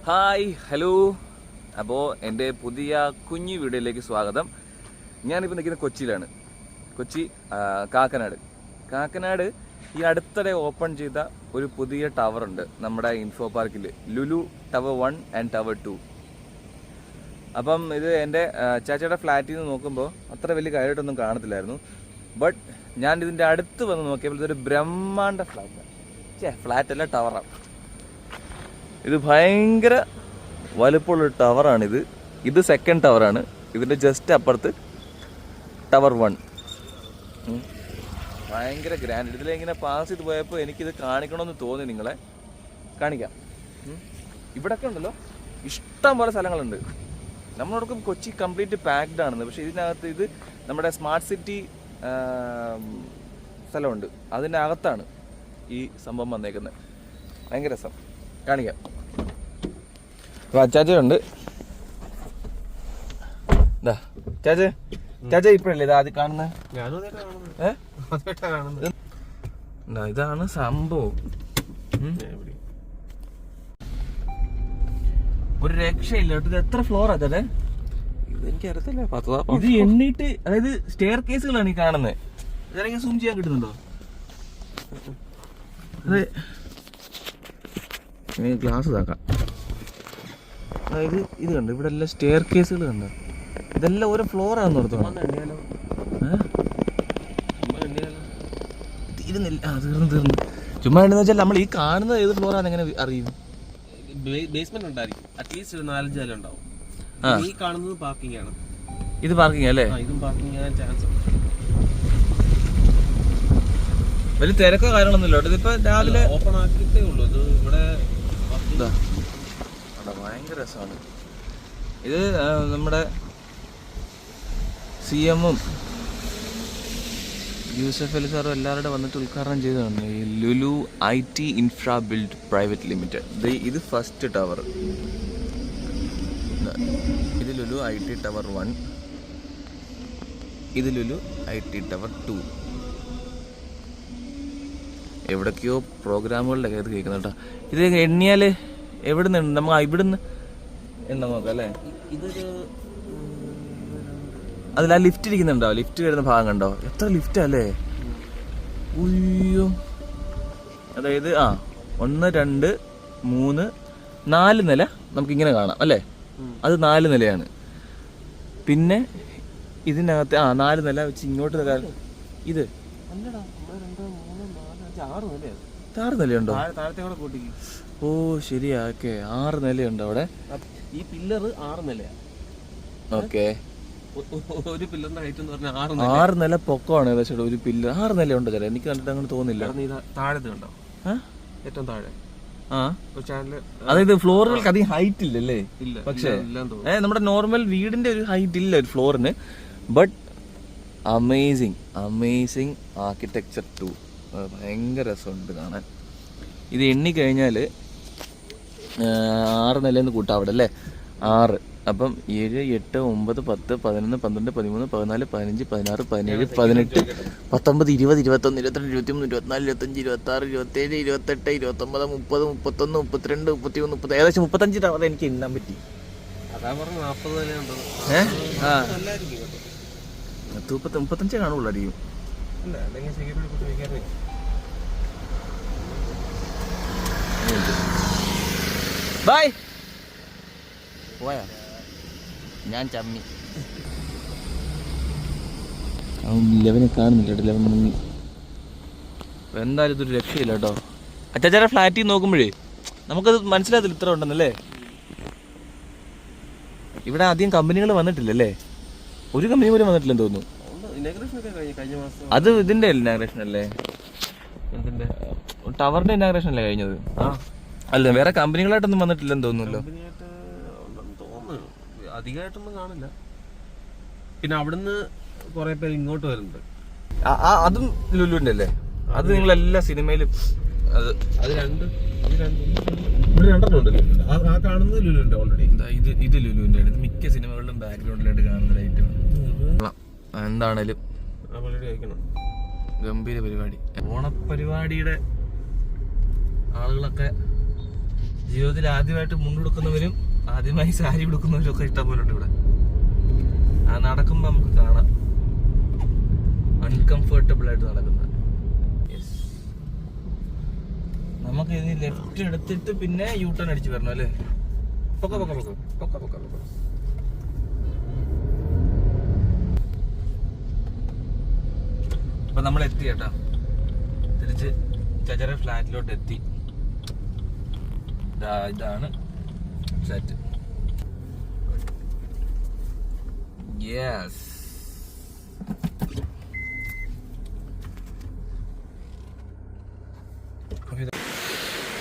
Hi hello. അപ്പോൾ എൻ്റെ പുതിയ കുഞ്ഞു വീഡിയോയിലേക്ക് സ്വാഗതം. ഞാനിപ്പോൾ നിൽക്കുന്നത് കൊച്ചിയിലാണ്. കൊച്ചി കാക്കനാട് ഈ അടുത്തിടെ ഓപ്പൺ ചെയ്ത ഒരു പുതിയ ടവറുണ്ട് നമ്മുടെ ഇൻഫോ പാർക്കിൽ, ലുലു ടവർ 1 ആൻഡ് ടവർ 2. അപ്പം ഇത് എൻ്റെ ചാച്ചയുടെ ഫ്ലാറ്റിൽ നിന്ന് നോക്കുമ്പോൾ അത്ര വലിയ കാര്യമായിട്ടൊന്നും കാണത്തില്ലായിരുന്നു. ബട്ട് ഞാൻ ഇതിൻ്റെ അടുത്ത് വന്ന് നോക്കിയപ്പോൾ ഇതൊരു ബ്രഹ്മാണ്ഡ ഫ്ലാറ്റ് അല്ല, ടവറാണ്. ഇത് ഭയങ്കര വലുപ്പമുള്ളൊരു ടവറാണിത്. ഇത് സെക്കൻഡ് ടവറാണ്. ഇതിൻ്റെ ജസ്റ്റ് അപ്പുറത്ത് ടവർ 1. ഭയങ്കര ഗ്രാൻഡ്. ഇതിലിങ്ങനെ പാസ് ചെയ്ത് പോയപ്പോൾ എനിക്കിത് കാണിക്കണമെന്ന് തോന്നി. നിങ്ങളെ കാണിക്കാം. ഇവിടെയൊക്കെ ഉണ്ടല്ലോ ഇഷ്ടം പോലെ സ്ഥലങ്ങളുണ്ട്. നമ്മളോടൊപ്പം കൊച്ചി കംപ്ലീറ്റ് പാക്ഡ് ആണെന്ന്. പക്ഷേ ഇതിനകത്ത് ഇത് നമ്മുടെ സ്മാർട്ട് സിറ്റി സ്ഥലമുണ്ട്. അതിൻ്റെ അകത്താണ് ഈ സംഭവം വന്നേക്കുന്നത്. ഭയങ്കര രസം. കാണിക്കാം. അപ്പോൾ അച്ചാച്ചയുണ്ട്. ചാച്ച ഇപ്പഴല്ലേ ഇത് ആദ്യം കാണുന്നത്? ഇതാണ് സംഭവം. ഒരു രക്ഷയില്ല. ഇത് എത്ര ഫ്ലോർ അതെ? എനിക്കറിയത്തില്ല. ഇത് എണ്ണീട്ട്, അതായത് സ്റ്റെയർ കേസുകളാണ് ഈ കാണുന്നത്. ഇതെങ്ങനെ സൂം ചെയ്യാൻ കിട്ടുന്നുണ്ടോ? അതെ, ഗ്ലാസ് ഇതാക്കാം. അതായത് ഇത് കണ്ടോ, ഇവിടെ എല്ലാം സ്റ്റെയർ കേസുകൾ കണ്ടോ? ഇതെല്ലാം ഓരോ ഫ്ലോറാണെന്ന് ഓർത്തോളാം. തീരുന്നില്ല. തീർന്നു. ചുമ്മാ ഉണ്ടെന്ന് വെച്ചാൽ നമ്മൾ ഈ കാണുന്നത് ഏത് ഫ്ലോറാന്ന് എങ്ങനെ അറിയും? ബേസ്മെന്റ് ഉണ്ടായിരിക്കും. അറ്റ്ലീസ്റ്റ് 4-5 നില ഉണ്ടാവും. ഈ കാണുന്നത് പാർക്കിംഗ് ആണ്. ഇത് പാർക്കിംഗ് അല്ലേ? ഇതും പാർക്കിംഗ് ആകാൻ ചാൻസ് ഉണ്ട്. വലിയ തിരക്കോ കാര്യങ്ങളൊന്നുമില്ല. ഇതിപ്പോ രാവിലെ ഓപ്പൺ ആക്കിയിട്ടേ ഉള്ളൂ. ഇത് ഇവിടെ ഭയങ്കര രസമാണ്. ഇത് നമ്മുടെ CM-ഉം യൂസഫ് അലി സാറും എല്ലാവരുടെ വന്നിട്ട് ഉദ്ഘാടനം ചെയ്തതാണ് ഈ Lulu IT infra build private limited. ഇത് ഫസ്റ്റ് ടവർ. ഇത് ലുലു IT ടവർ 1. ഇത് ലുലു IT ടവർ 2. എവിടൊക്കെയോ പ്രോഗ്രാമുകളുടെ ഇത് കേൾക്കുന്ന കേട്ടോ. ഇത് എണ്ണിയാൽ എവിടെ നിന്ന് നമ്മൾ ഇവിടുന്ന് എണ്ണ നോക്കാം അല്ലേ? ഇതൊരു അതിൽ ആ ലിഫ്റ്റ് ഇരിക്കുന്നുണ്ടോ? ലിഫ്റ്റ് വരുന്ന ഭാഗം കണ്ടോ? എത്ര ലിഫ്റ്റാ അല്ലേ? ഉയ്യോ. അതായത് 1 2 3 4 നില നമുക്കിങ്ങനെ കാണാം അല്ലേ? അത് 4 നിലയാണ്. പിന്നെ ഇതിനകത്ത് 4 നില വെച്ച് ഇങ്ങോട്ട് ഇത് 6 നിലയുണ്ടോ? താഴത്തെ കൂടെ കൂട്ടിക്ക്. ഓ ശരിയാ. ഓക്കെ, 6 നിലയുണ്ട് അവിടെ. ഈ പില്ലർ 6 നിലയാ. ഓക്കെ, ഒരു പില്ലറിന്റെ ഹൈറ്റ് എന്ന് പറഞ്ഞാൽ 6 നില പൊക്കമാണ് ഏകദേശം ഒരു പില്ലർ. 6 നിലയുണ്ടോ ചേട്ടാ? എനിക്ക് കണ്ടിട്ട് അങ്ങനെ തോന്നില്ല. താഴെ കണ്ടോ? ഏറ്റവും താഴെ അതായത് ഫ്ലോറുകൾക്ക് അധികം ഹൈറ്റ് ഇല്ലല്ലേ? ഇല്ല. പക്ഷേ നമ്മുടെ നോർമൽ വീടിന്റെ ഒരു ഹൈറ്റ് ഇല്ല ഒരു ഫ്ലോറിന്. But amazing architecture too. ഭയങ്കര രസമുണ്ട് കാണാൻ. ഇത് എണ്ണി കഴിഞ്ഞാൽ 6 നിലയെന്ന് കൂട്ടാം അവിടെ അല്ലേ? 6. അപ്പം 7 8 9 10 11 12 13 14 15 16 17 18 19 20 21 22 23 24 25 26 27 28 29 30 31 32 33 30 ഏകദേശം 35 ടവർ എനിക്ക് എണ്ണാൻ പറ്റി. അതാ പറഞ്ഞ 40 നിലയുണ്ടോ? 35 കാണുള്ളൂ അടിയും. ബൈ പോയാ ഞാൻ ചമ്മി. 11 കാണുന്നില്ല. 11 മുങ്ങി. എന്തായാലും ഇതൊരു രക്ഷയില്ല കേട്ടോ. അച്ചാച്ചാരെ ഫ്ലാറ്റിൽ നോക്കുമ്പോഴേ നമുക്കത് മനസ്സിലാകത്തില്ല ഇത്ര ഉണ്ടെന്നല്ലേ. ഇവിടെ ആദ്യം കമ്പനികൾ വന്നിട്ടില്ലല്ലേ? ഒരു കമ്പനി പോലും വന്നിട്ടില്ലെന്ന് തോന്നുന്നു. അത് ഇതിന്റെ ഇനാഗ്രേഷൻ അല്ലേ? ടവറിന്റെ ഇനാഗ്രേഷൻ അല്ലേ കഴിഞ്ഞത്? അല്ല, വേറെ കമ്പനികളായിട്ടൊന്നും വന്നിട്ടില്ലെന്ന് തോന്നുന്നല്ലോ. അധികമായിട്ടൊന്നും കാണില്ല. പിന്നെ അവിടുന്ന് കുറെ പേര് ഇങ്ങോട്ട് വരുന്നുണ്ട്. അതും ലുലുവിന്റെ അല്ലേ? അത് നിങ്ങൾ എല്ലാ സിനിമയിലും അത് രണ്ടെണ്ണം ആ കാണുന്നത് ലുലുവിന്റെ ഓൾറെഡി. ഇത് ലുലുവിന്റെ ആണ്. മിക്ക സിനിമകളിലും ബാക്ക്ഗ്രൗണ്ടിലായിട്ട് കാണുന്ന ലൈറ്റ്. എന്താണേലും ഗംഭീര പരിപാടി. ഓണപ്പരിപാടിയുടെ ആളുകളൊക്കെ ജീവിതത്തിൽ ആദ്യമായിട്ട് മുണ്ടെടുക്കുന്നവരും ആദ്യമായി സാരി ഉടുക്കുന്നവരും ഒക്കെ ഇഷ്ടംപോലെ ഉണ്ട് ഇവിടെ. ആ നടക്കുമ്പോ നമുക്ക് കാണാം അൺകംഫർട്ടബിൾ ആയിട്ട് നടക്കുന്നത്. നമുക്ക് ഇനി ലെഫ്റ്റ് എടുത്തിട്ട് പിന്നെ യൂ ടേൺ അടിച്ച് വരണം അല്ലേ? പൊക്ക പൊക്ക പൊക്ക പൊക്ക പൊക്ക പൊക്ക. അപ്പൊ നമ്മൾ എത്തി കേട്ടോ, തിരിച്ച് ചാച്ചാടെ ഫ്ലാറ്റിലോട്ട് എത്തി. ഇതാണ് ഫ്ലാറ്റ്. യെസ്,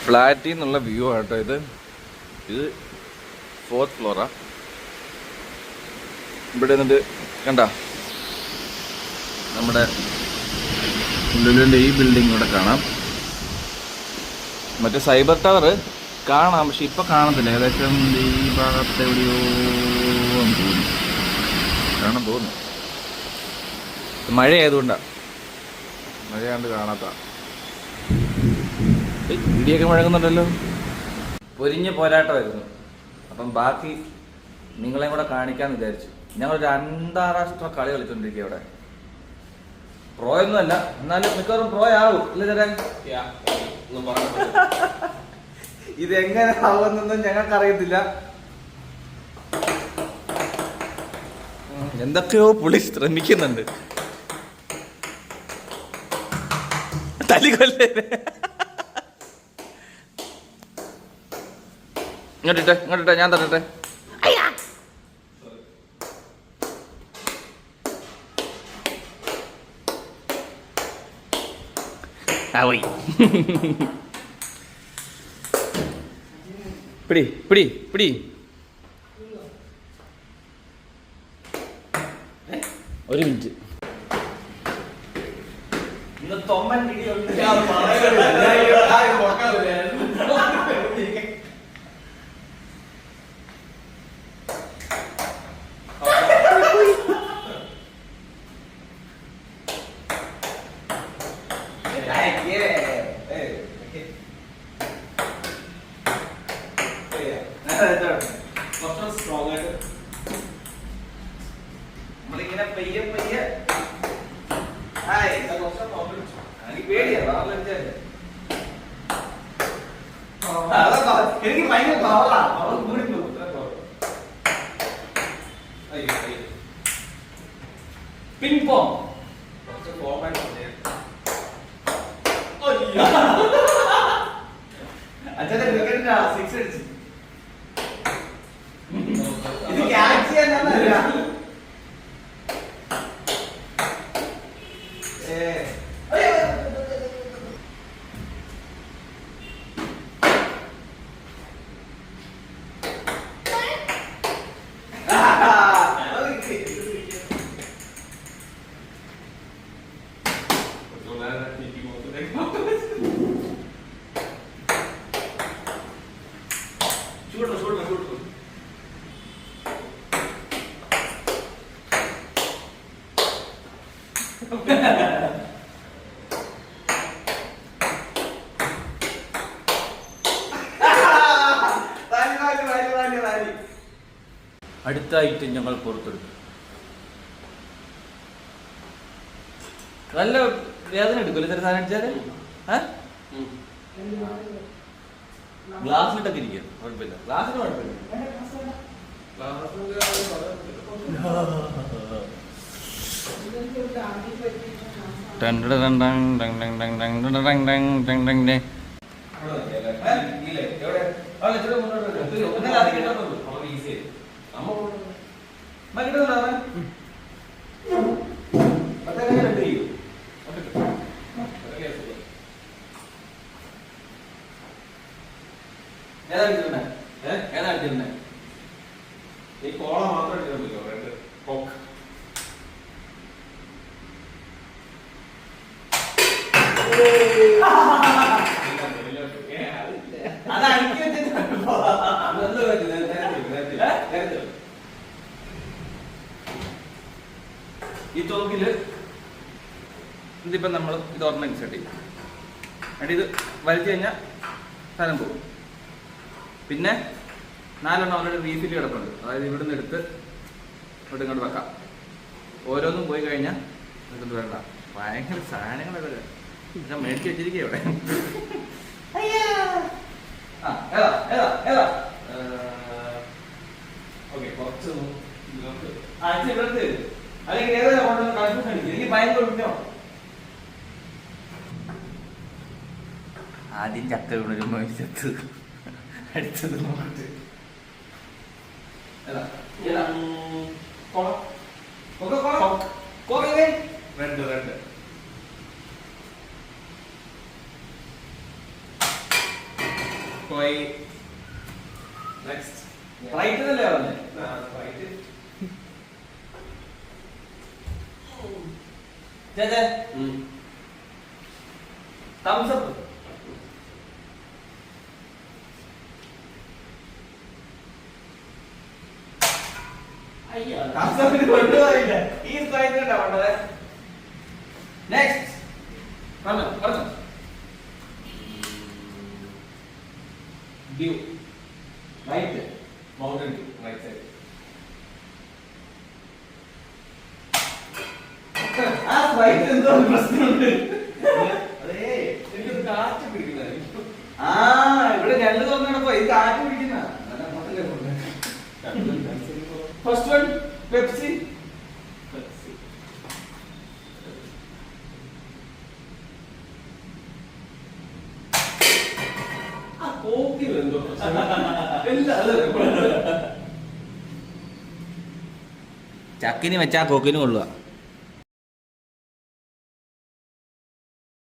ഫ്ലാറ്റിൽ നിന്നുള്ള വ്യൂ ആട്ടോ ഇത്. ഇത് 4th ഫ്ലോറാ. ഇവിടെ നിന്നിട്ട് കണ്ട നമ്മുടെ ലുലുവിൻ്റെ ഈ ബിൽഡിംഗ് ഇവിടെ കാണാം. മറ്റേ സൈബർ ടവർ കാണാം, പക്ഷെ ഇപ്പൊ കാണത്തില്ല. ഏകദേശം ഈ ഭാഗത്ത് എവിടെയോ തോന്നുന്നു, കാണാൻ തോന്നുന്നു. മഴ ആയതുകൊണ്ടാ, മഴയാണ്ട് കാണാത്ത. ഇടിയൊക്കെ മുഴങ്ങുന്നുണ്ടല്ലോ. പൊരിഞ്ഞ പോരാട്ടമായിരുന്നു. അപ്പം ബാക്കി നിങ്ങളെയും കൂടെ കാണിക്കാന്ന് വിചാരിച്ചു. ഞങ്ങളൊരു അന്താരാഷ്ട്ര കളി കളിച്ചോണ്ടിരിക്കുക ഇവിടെ. പ്രോയൊന്നുമല്ല, എന്നാലും മിക്കവാറും പ്രോ ആവും അല്ലേ ചേട്ടാ? ഇതെങ്ങനെ ആവുമെന്നൊന്നും ഞങ്ങൾക്ക് അറിയത്തില്ല. എന്തൊക്കെയോ പുള്ളി ശ്രമിക്കുന്നുണ്ട്. തലികൊല്ലേ. ഇങ്ങോട്ടിട്ടെ ഞാൻ തരട്ടെ. പിടി പിടി പിടി. ഒരു മിനിറ്റ്. നമ്മളിങ്ങനെ പയ്യെ പയ്യെ എനിക്ക് ഭയങ്കര പിൻപോ അച്ഛന്റെ ക്രിക്കറ്റിന്റെ 6 അടിച്ചു. ഇത് ക്യാച്ച് ചെയ്യാൻ അടുത്തായിട്ട് ഞങ്ങൾ പുറത്തെടുക്കും. നല്ല വേദന എടുക്കുമല്ലോ ചില സാധനം അടിച്ചാല്. ഗ്ലാസ്സിലിട്ടൊക്കെ ഇരിക്കുക, കുഴപ്പമില്ല. ഗ്ലാസ്സിന് കുഴപ്പമില്ല. ഈ കോള മാത്രം എടുക്കുന്നില്ലോ, റെഡ് കോക്ക്. ഈ തോക്കില് ഇതിപ്പോ നമ്മൾ ഇത് ഒരെണ്ണം ഇൻസെർട്ട് ചെയ്യും. എന്നിട്ട് ഇത് വലിച്ചു കഴിഞ്ഞാൽ സ്ഥലം പോകും. പിന്നെ 4 അവരുടെ റീഫിൽ കിടപ്പുണ്ട്. അതായത് ഇവിടുന്ന് എടുത്ത് ഇങ്ങോട്ട് വെക്കാം. ഓരോന്നും പോയി കഴിഞ്ഞാൽ ഇങ്ങോട്ട് വേണ്ട. ഭയങ്കര സാധനങ്ങളൊക്കെ ഞാൻ മേടിച്ച് വെച്ചിരിക്കുക ഇവിടെ. ഓക്കെ, കുറച്ച് അല്ലെങ്കിൽ ഏതാ കൺഫ്യൂഷൻ അടിക്കും. എനിക്ക് ഭയങ്കര ഉണ്ടോ. ആദ്യം ചക്ക വീണൊരു മത്സ്യത്ത് അടിച്ചത് നോക്കിട്ട് രണ്ട് കോയി. നെക്സ്റ്റ് റൈറ്റ് അല്ലേ പറഞ്ഞേ? റൈറ്റ്. Thumbs up. കൊണ്ടുപോയില്ല. ഈ സ്ട്രൈക്ക് വേണ്ടത്. നെക്സ്റ്റ് പറഞ്ഞു Dew. Right. Mountain Dew. Right side. ആ സ്ട്രൈക്ക് എന്തോ പ്രശ്നമുണ്ട്. അതേ എനിക്കൊരു കാറ്റ് പിടിക്കുന്നത്. ഇവിടെ ഞണ്ട് തോന്നപ്പോ ഇത് കാറ്റ് പിടിക്കുന്ന. First one Pepsi. ചക്കിന് വെച്ചാ കോക്കിന് കൊള്ളുക.